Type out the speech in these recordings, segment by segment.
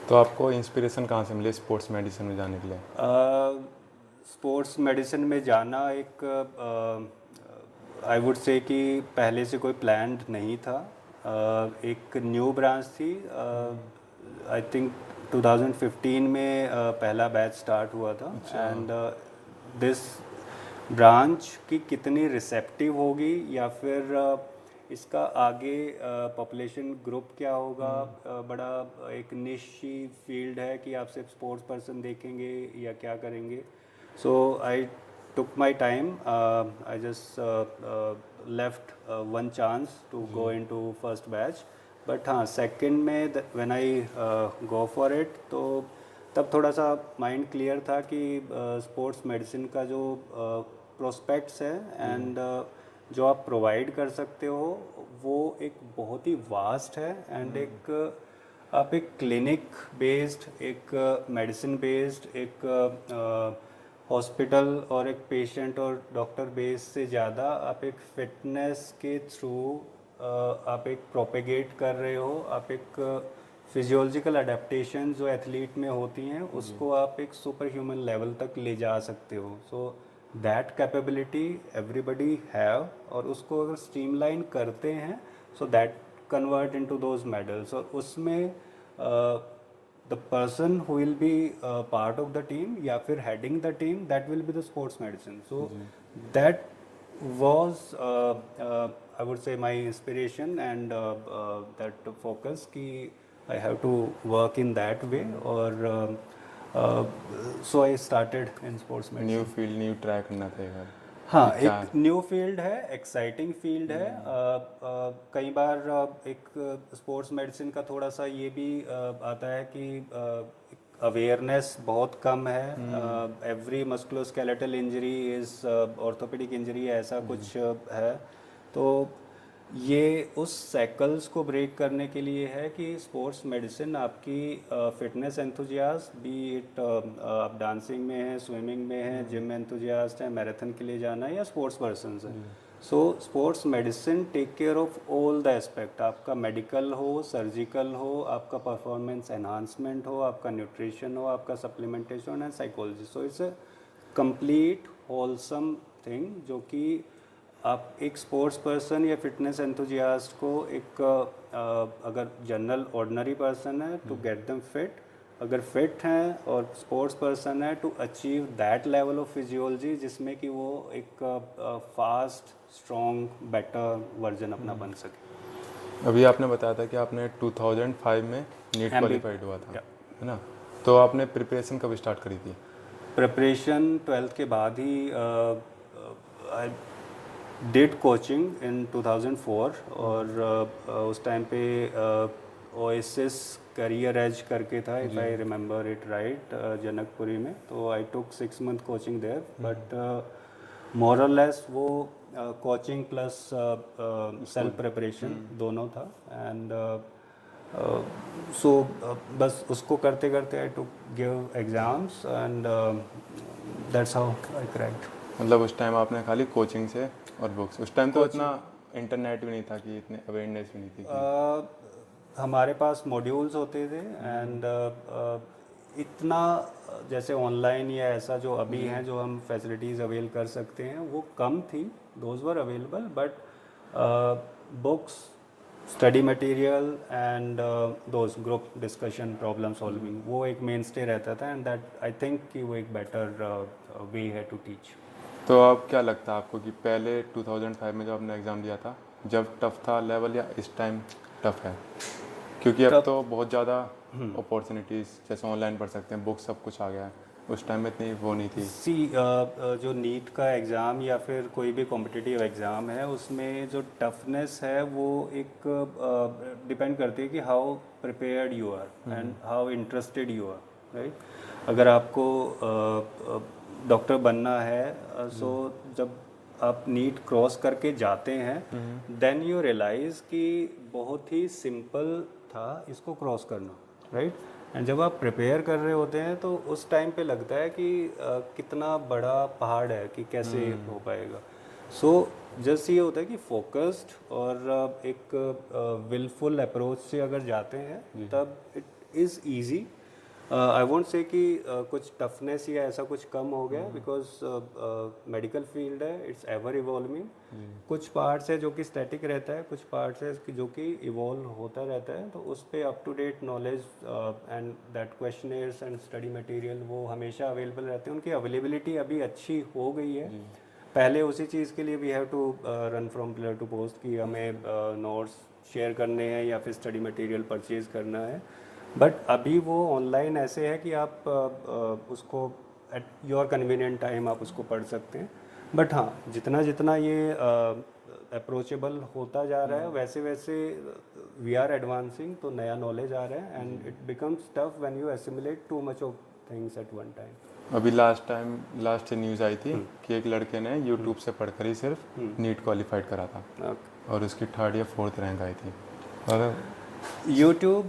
तो आपको इंस्पिरेशन कहाँ से मिले स्पोर्ट्स मेडिसिन में जाने के लिए? स्पोर्ट्स मेडिसिन में जाना एक आई वुड से कि पहले से कोई प्लान नहीं था। एक न्यू ब्रांच थी। आई थिंक 2015 में पहला बैच स्टार्ट हुआ था। अच्छा। एंड दिस ब्रांच की कितनी रिसेप्टिव होगी या फिर इसका आगे पॉपुलेशन ग्रुप क्या होगा। बड़ा एक निशी फील्ड है कि आप सिर्फ स्पोर्ट्स पर्सन देखेंगे या क्या करेंगे। सो आई took my time. I just left one chance to go into first batch. But हाँ सेकंड में when I go for it तो तब थोड़ा सा माइंड क्लियर था कि स्पोर्ट्स मेडिसिन का जो प्रोस्पेक्ट्स है एंड जो आप प्रोवाइड कर सकते हो वो एक बहुत ही वास्ट है। एंड एक आप एक क्लिनिक बेस्ड, एक मेडिसिन बेस्ड, एक हॉस्पिटल और एक पेशेंट और डॉक्टर बेस से ज़्यादा आप एक फिटनेस के थ्रू आप एक प्रोपेगेट कर रहे हो। आप एक फिजियोलॉजिकल अडेप्टेशन जो एथलीट में होती हैं उसको आप एक सुपर ह्यूमन लेवल तक ले जा सकते हो। So that capability everybody have, और उसको अगर स्ट्रीमलाइन करते हैं so that convert into those medals. और उसमें the person who will be part of the team या फिर heading the team, that will be the sports medicine. So that was I would say my inspiration and that focus कि I have to work in that way। और so I started in sports new medicine। Field, new try करना था यार हाँ, कि क्या। एक new field है, एक्साइटिंग फील्ड है। कई बार एक स्पोर्ट्स मेडिसिन का थोड़ा सा ये भी आता है कि अवेयरनेस बहुत कम है। Every musculoskeletal injury is orthopaedic injury, ऐसा कुछ है। तो ये उस साइकिल्स को ब्रेक करने के लिए है कि स्पोर्ट्स मेडिसिन आपकी फिटनेस एंथुजियास्ट, बी इट आप डांसिंग में है, स्विमिंग में है, जिम एंथुजियास्ट है, मैराथन के लिए जाना है या स्पोर्ट्स पर्सन है। So sports medicine take care of all the aspect. आपका मेडिकल हो, सर्जिकल हो, आपका परफॉर्मेंस एनहांसमेंट हो, आपका न्यूट्रिशन हो, आपका supplementation and psychology. So it's a complete wholesome thing जो कि आप एक स्पोर्ट्स पर्सन या फिटनेस एंथुजियास्ट को एक अगर जनरल ऑर्डिनरी पर्सन है टू गेट देम फिट, अगर फिट हैं और स्पोर्ट्स पर्सन है to achieve that level of physiology जिसमें कि वो एक फास्ट स्ट्रॉन्ग बेटर वर्जन अपना बन सके। अभी आपने बताया था कि आपने 2005 में नीट क्वालिफाइड हुआ था, Yeah. है ना? तो आपने प्रिपरेशन कब स्टार्ट करी थी? प्रिपरेशन 12th के बाद ही आई डिड कोचिंग इन 2004। और उस टाइम पे ओएसिस करियर एज करके था, if I remember it right, Janakpuri में। तो I took 6 month coaching there. But more और लेस वो कोचिंग प्लस सेल्फ प्रिपरेशन दोनों था। एंड सो बस उसको करते करते I took give exams and that's how I cracked. मतलब उस टाइम आपने खाली कोचिंग से और बुक्स, उस टाइम तो इतना इंटरनेट भी नहीं था कि इतने अवेयरनेस भी नहीं थी कि हमारे पास मॉड्यूल्स होते थे एंड इतना जैसे ऑनलाइन या ऐसा जो अभी हैं जो हम फैसिलिटीज़ अवेल कर सकते हैं वो कम थी। Those were available, but books, study material and those group discussion, problem solving, वो एक मेन स्टे रहता था। एंड दैट आई थिंक कि वो एक बेटर वे है टू टीच। तो अब क्या लगता है आपको कि पहले 2005 में जब आपने एग्ज़ाम दिया था जब टफ था लेवल या इस टाइम टफ है? क्योंकि अब तो बहुत ज़्यादा अपॉर्चुनिटीज़, जैसे ऑनलाइन पढ़ सकते हैं, बुक सब कुछ आ गया है। उस टाइम में इतनी वो नहीं थी। जो नीट का एग्ज़ाम या फिर कोई भी कॉम्पिटिटिव एग्ज़ाम है उसमें जो टफनेस है वो एक डिपेंड करती है कि how prepared you are and how interested you are, right. अगर आपको डॉक्टर बनना है सो जब आप नीट क्रॉस करके जाते हैं देन यू रियलाइज़ कि बहुत ही सिंपल था इसको क्रॉस करना, राइट। एंड जब आप प्रिपेयर कर रहे होते हैं तो उस टाइम पे लगता है कि कितना बड़ा पहाड़ है कि कैसे हो पाएगा। सो जस्ट ये होता है कि फोकस्ड और एक विलफुल अप्रोच से अगर जाते हैं तब is easy. I won't say कि कुछ टफनेस या ऐसा कुछ कम हो गया, बिकॉज मेडिकल फील्ड है, इट्स एवर इवॉल्विंग। कुछ पार्ट्स है जो कि स्टैटिक रहता है, कुछ पार्ट्स है जो कि इवॉल्व होता रहता है, तो उस पे up to date knowledge and that questioners and study material वो हमेशा अवेलेबल रहते हैं। उनकी अवेलेबिलिटी अभी अच्छी हो गई है। पहले उसी चीज़ के लिए we have to run from pillar to post कि हमें नोट्स शेयर करने हैं या फिर स्टडी मटेरियल परचेज़ करना है, बट अभी वो ऑनलाइन ऐसे है कि आप उसको एट योर कन्वीनियंट टाइम आप उसको पढ़ सकते हैं। बट हाँ, जितना जितना ये अप्रोचेबल होता जा रहा है वैसे वैसे वी आर एडवांसिंग, तो नया नॉलेज आ रहा है and it becomes tough when you assimilate too much of things at one time. अभी लास्ट न्यूज़ आई थी कि एक लड़के ने यूट्यूब से पढ़कर ही सिर्फ नीट क्वालिफाइड करा था और उसकी 3rd या 4th रैंक आई थी। और यूट्यूब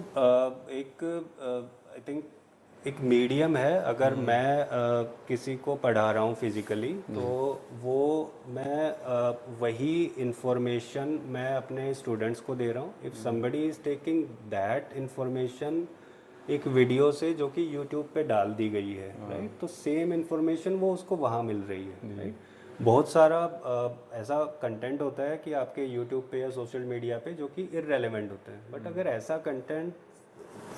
एक आई थिंक एक मीडियम है। अगर मैं किसी को पढ़ा रहा हूँ फिज़िकली, तो वो मैं वही इंफॉर्मेशन मैं अपने स्टूडेंट्स को दे रहा हूँ। If somebody is taking that information एक वीडियो से जो कि यूट्यूब पे डाल दी गई है, राइट, तो सेम इंफॉर्मेशन वो उसको वहाँ मिल रही है, राइट। बहुत सारा ऐसा कंटेंट होता है कि आपके यूट्यूब पे या सोशल मीडिया पे जो कि इररेलेवेंट होते हैं, बट अगर ऐसा कंटेंट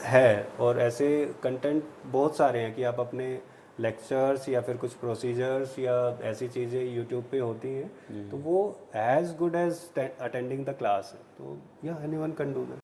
है, और ऐसे कंटेंट बहुत सारे हैं कि आप अपने लेक्चर्स या फिर कुछ प्रोसीजर्स या ऐसी चीज़ें यूट्यूब पे होती हैं, तो वो as good as attending the class है, तो या एनीवन कैन डू दैट।